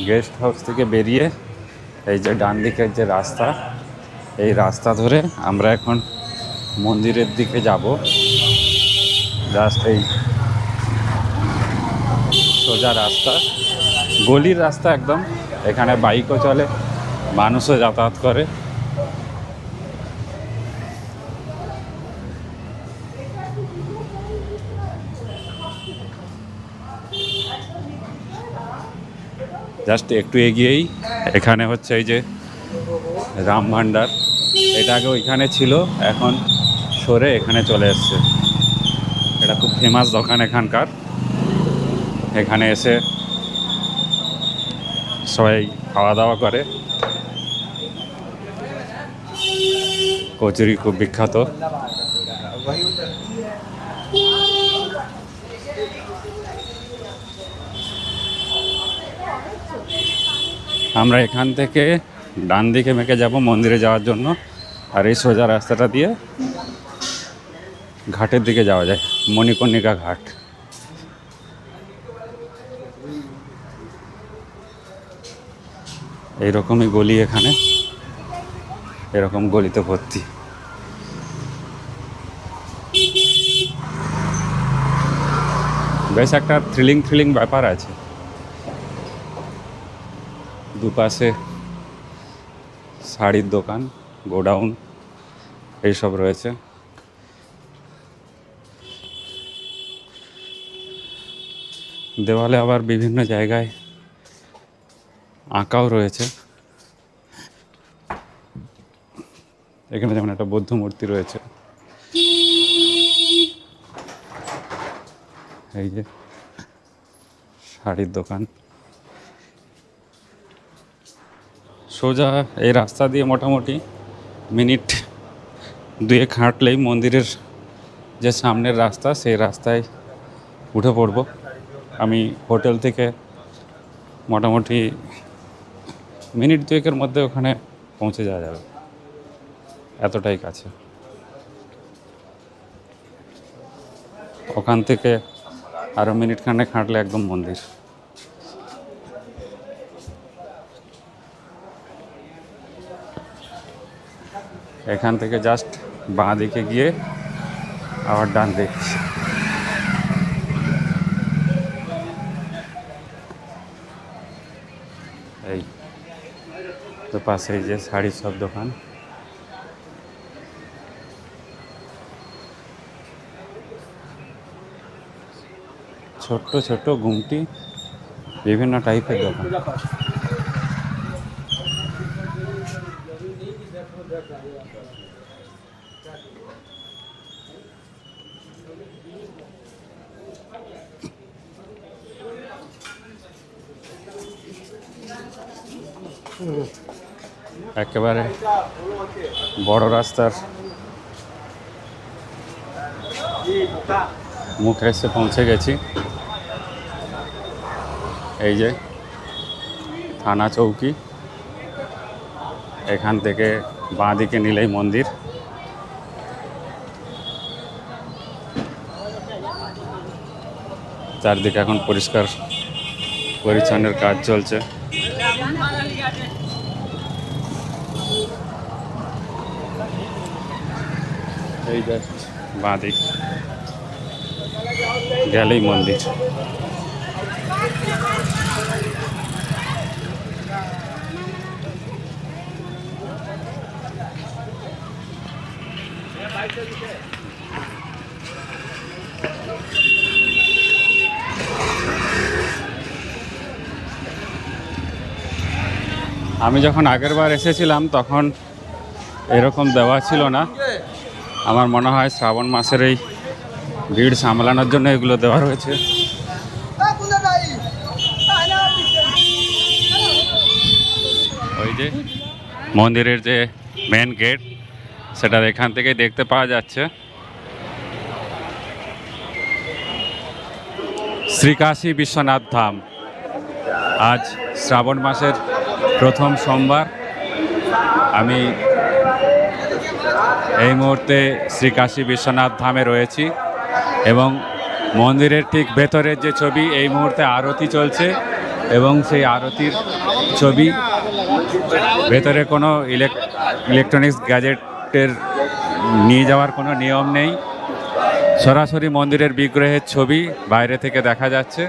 Guest house থেকে বেরিয়ে এই যে ডান দিকের যে রাস্তা, এই রাস্তা ধরে আমরা এখন মন্দিরের দিকে যাব। জাস্ট এই সোজা রাস্তা, গলির রাস্তা একদম। এখানে বাইকও চলে, মানুষও যাতায়াত করে। জাস্ট একটু এগিয়েই এখানে হচ্ছে এই যে রাম ভান্ডার। এটা আগে ওইখানে ছিল, এখন সরে এখানে চলে এসছে। এটা খুব ফেমাস দোকান এখানকার। এখানে এসে সবাই খাওয়া দাওয়া করে। কচুরি খুব বিখ্যাত। আমরা এখান থেকে ডান দিকে মেকে যাব মন্দিরে যাওয়ার জন্য, আর এই সোজা রাস্তাটা দিয়ে ঘাটের দিকে যাওয়া যায়, মণিকর্ণিকা ঘাট। এইরকমই গলি এখানে, এরকম গলিতে ভর্তি। বেশ একটা থ্রিলিং ব্যাপার আছে। দুপাশে শাড়ির দোকান, গোডাউন এইসব রয়েছে। দেওয়ালে আবার বিভিন্ন জায়গায় আঁকাও রয়েছে। এখানে যেমন একটা বৌদ্ধ মূর্তি রয়েছে। এই যে শাড়ির দোকান। সোজা এই রাস্তা দিয়ে মোটামুটি মিনিট দুয়েক হাঁটলেই মন্দিরের যে সামনের রাস্তা, সেই রাস্তায় উঠে পড়ব। আমি হোটেল থেকে মোটামুটি মিনিট দুয়েকের মধ্যে ওখানে পৌঁছে যাওয়া যাবে, এতটাই কাছে। ওখান থেকে আরও মিনিট খানেক হাঁটলে একদম মন্দির। এখান থেকে জাস্ট বাঁ দিকে গিয়ে আবার ডান দিক। এই তো পাশে যে শাড়ির সব দোকান। ছোট্ট ছোট্ট গুমটি, বিভিন্ন টাইপের দোকান। একেবারে বড় রাস্তার মুখে এসে পৌঁছে গেছি। এই যে থানা চৌকি, এখান থেকে বাঁ দিকে নিলেই মন্দির। চারদিকে এখন পরিষ্কার পরিচ্ছন্নের কাজ চলছে। এই জাস্ট বাঁ দিক গেলেই মন্দির। আমি যখন আগের বার এসেছিলাম তখন এরকম দেওয়া ছিল না। আমার মনে হয় শ্রাবণ মাসের এই ভিড় সামলানোর জন্য এগুলো দেওয়া রয়েছে। ওই যে মন্দিরের যে মেন গেট, সেটা এখান থেকে দেখতে পাওয়া যাচ্ছে। শ্রীকাশী বিশ্বনাথ ধাম। আজ শ্রাবণ মাসের প্রথম সোমবার। আমি এই মুহূর্তে শ্রীকাশী বিশ্বনাথ ধামে রয়েছি এবং মন্দিরের ঠিক ভেতরের যে ছবি, এই মুহূর্তে আরতি চলছে এবং সেই আরতির ছবি। ভেতরে কোনো ইলেকট্রনিক্স গ্যাজেটের নিয়ে যাওয়ার কোনো নিয়ম নেই। সরাসরি মন্দিরের বিগ্রহের ছবি বাইরে থেকে দেখা যাচ্ছে।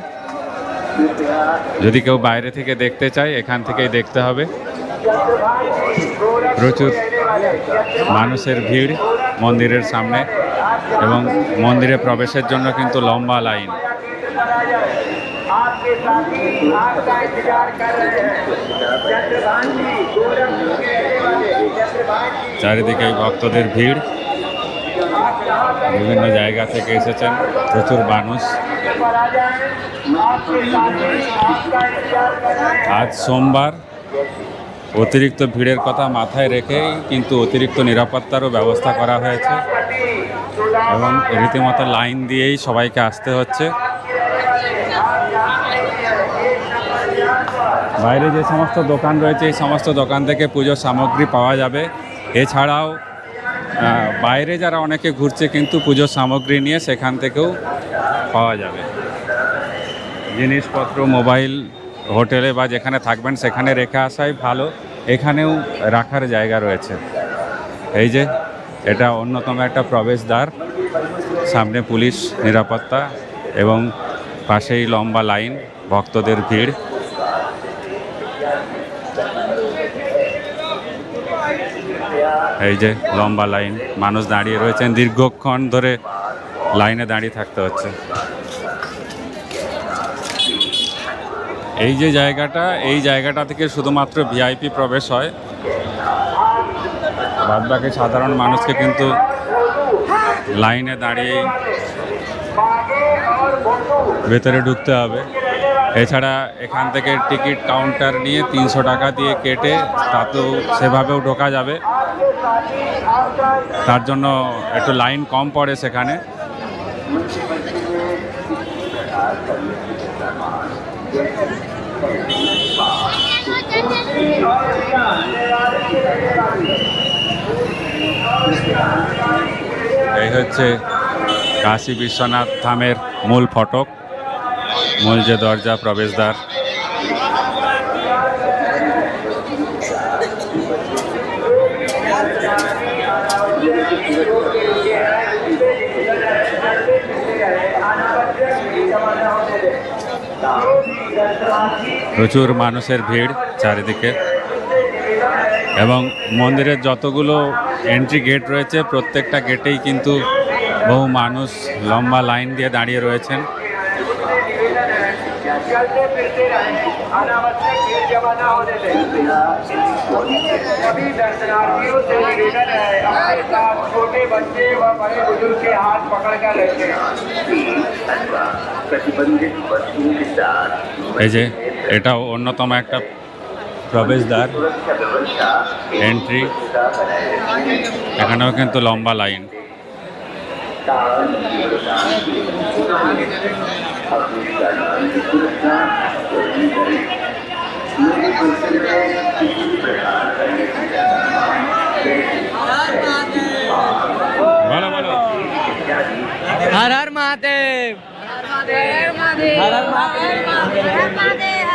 যদি কেউ বাইরে থেকে দেখতে চায় এখান থেকেই দেখতে হবে। প্রচুর মানুষের ভিড় মন্দিরের সামনে এবং মন্দিরে প্রবেশের জন্য কিন্তু লম্বা লাইন। চারিদিকে ভক্তদের ভিড়, বিভিন্ন জায়গা থেকে এসেছেন প্রচুর মানুষ। আজ সোমবার, অতিরিক্ত ভিড়ের কথা মাথায় রেখেই কিন্তু অতিরিক্ত নিরাপত্তারও ব্যবস্থা করা হয়েছে এবং রীতিমতো লাইন দিয়েই সবাইকে আসতে হচ্ছে। বাইরে যে সমস্ত দোকান রয়েছে এই সমস্ত দোকান থেকে পুজোর সামগ্রী পাওয়া যাবে। এছাড়াও বাইরে যারা অনেকে ঘুরছে কিন্তু পুজোর সামগ্রী নিয়ে সেখান থেকেও পাওয়া যাবে। জিনিসপত্র, মোবাইল হোটেলে বা যেখানে থাকবেন সেখানে রেখে আসাই ভালো। এখানেও রাখার জায়গা রয়েছে। এই যে এটা অন্যতম একটা প্রবেশদ্বার, সামনে পুলিশ নিরাপত্তা এবং পাশেই লম্বা লাইন, ভক্তদের ভিড়। এই যে লম্বা লাইন, মানুষ দাঁড়িয়ে রয়েছেন, দীর্ঘক্ষণ ধরে লাইনে দাঁড়িয়ে থাকতে হচ্ছে। এই যে জায়গাটা, এই জায়গাটা থেকে শুধুমাত্র ভিআইপি প্রবেশ হয়, বাদবাকি সাধারণ মানুষকে কিন্তু লাইনে দাঁড়িয়ে ভেতরে ঢুকতে হবে। এছাড়া এখান থেকে টিকিট কাউন্টার নিয়ে 300 টাকা দিয়ে কেটে তাতেও সেভাবেও ঢোকা যাবে। তার জন্য একটু লাইন কম পড়ে সেখানে। এই হচ্ছে কাশী বিশ্বনাথ ধামের মূল ফটক, মূল যে দরজা, প্রবেশদ্বার। প্রচুর মানুষের ভিড় চারিদিকে এবং মন্দিরের যতগুলো এন্ট্রি গেট রয়েছে প্রত্যেকটা গেটেই কিন্তু বহু মানুষ লম্বা লাইন দিয়ে দাঁড়িয়ে রয়েছেন। এই যে এটাও অন্যতম একটা প্রবেশদ্বার, এন্ট্রি। এখানেও কিন্তু লম্বা লাইন। বলো বলো। हर हर महादेव, हर हर महादेव, हर हर महादेव, हर हर महादेव, हर हर महादेव।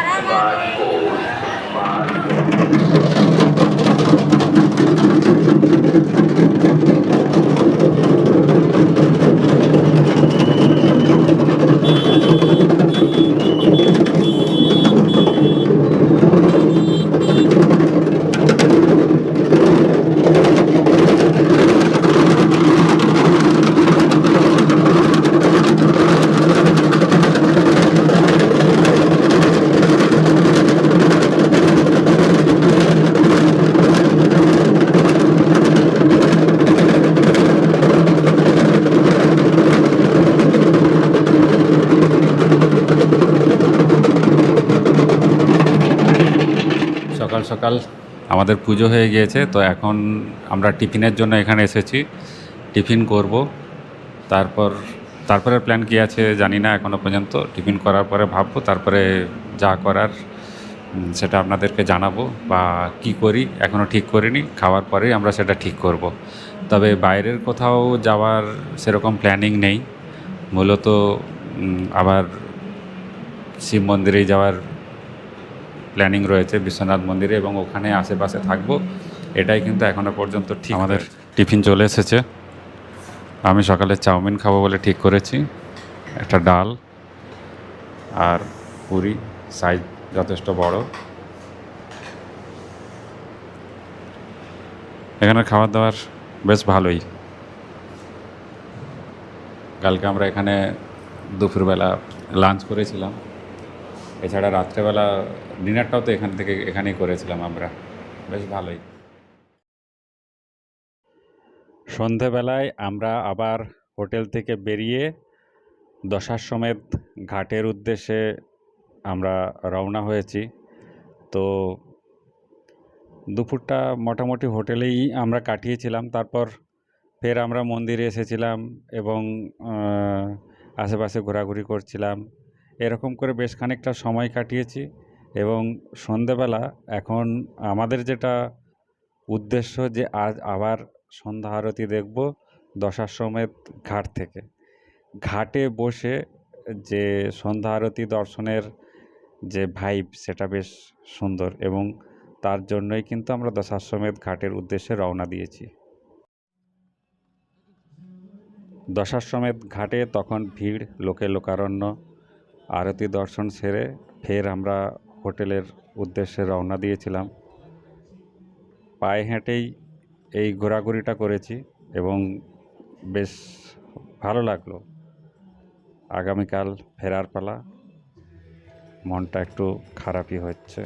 সকাল সকাল আমাদের পুজো হয়ে গিয়েছে, তো এখন আমরা টিফিনের জন্য এখানে এসেছি। টিফিন করব, তারপরে প্ল্যান কী আছে জানি না এখনও পর্যন্ত। টিফিন করার পরে ভাববো, তারপরে যা করার সেটা আপনাদেরকে জানাবো। বা কি করি এখনও ঠিক করিনি, খাওয়ার পরেই আমরা সেটা ঠিক করব। তবে বাইরের কোথাও যাওয়ার সেরকম প্ল্যানিং নেই, মূলত আবার শিব মন্দিরেই যাওয়ার প্ল্যানিং রয়েছে বিশ্বনাথ মন্দিরে, এবং ওখানে আশেপাশে থাকবো, এটাই কিন্তু এখনও পর্যন্ত ঠিক। আমাদের টিফিন চলে এসেছে। আমি সকালে চাউমিন খাবো বলে ঠিক করেছি, একটা ডাল আর পুরি, সাইজ যথেষ্ট বড়। এখানের খাবার দাবার বেশ ভালোই। কালকে আমরা এখানে দুপুরবেলা লাঞ্চ করেছিলাম, এছাড়া রাত্রেবেলা ডিনারটাও তো এখানেই করেছিলাম আমরা, বেশ ভালোই। সন্ধেবেলায় আমরা আবার হোটেল থেকে বেরিয়ে দশাশ্বমেধ ঘাটের উদ্দেশ্যে আমরা রওনা হয়েছি। তো দুপুরটা মোটামুটি হোটেলেই আমরা কাটিয়েছিলাম, তারপর ফের আমরা মন্দিরে এসেছিলাম এবং আশেপাশে ঘোরাঘুরি করছিলাম। এরকম করে বেশ খানিকটা সময় কাটিয়েছি, এবং সন্ধেবেলা এখন আমাদের যেটা উদ্দেশ্য যে আজ আবার সন্ধ্যা আরতি দেখব দশাশ্বমেধ ঘাট থেকে। ঘাটে বসে যে সন্ধ্যা আরতি দর্শনের যে ভাইব, সেটা বেশ সুন্দর, এবং তার জন্যই কিন্তু আমরা দশাশ্বমেধ ঘাটের উদ্দেশ্যে রওনা দিয়েছি। দশাশ্বমেধ ঘাটে তখন ভিড়, লোকে লোকারণ্য। আরতি দর্শন সেরে ফের আমরা হোটেলের উদ্দেশ্যে রওনা দিয়েছিলাম। পায়ে হেঁটেই এই ঘোরাঘুরিটা করেছি এবং বেশ ভালো লাগলো। আগামীকাল ফেরার পালা, মনটা একটু খারাপই হচ্ছে।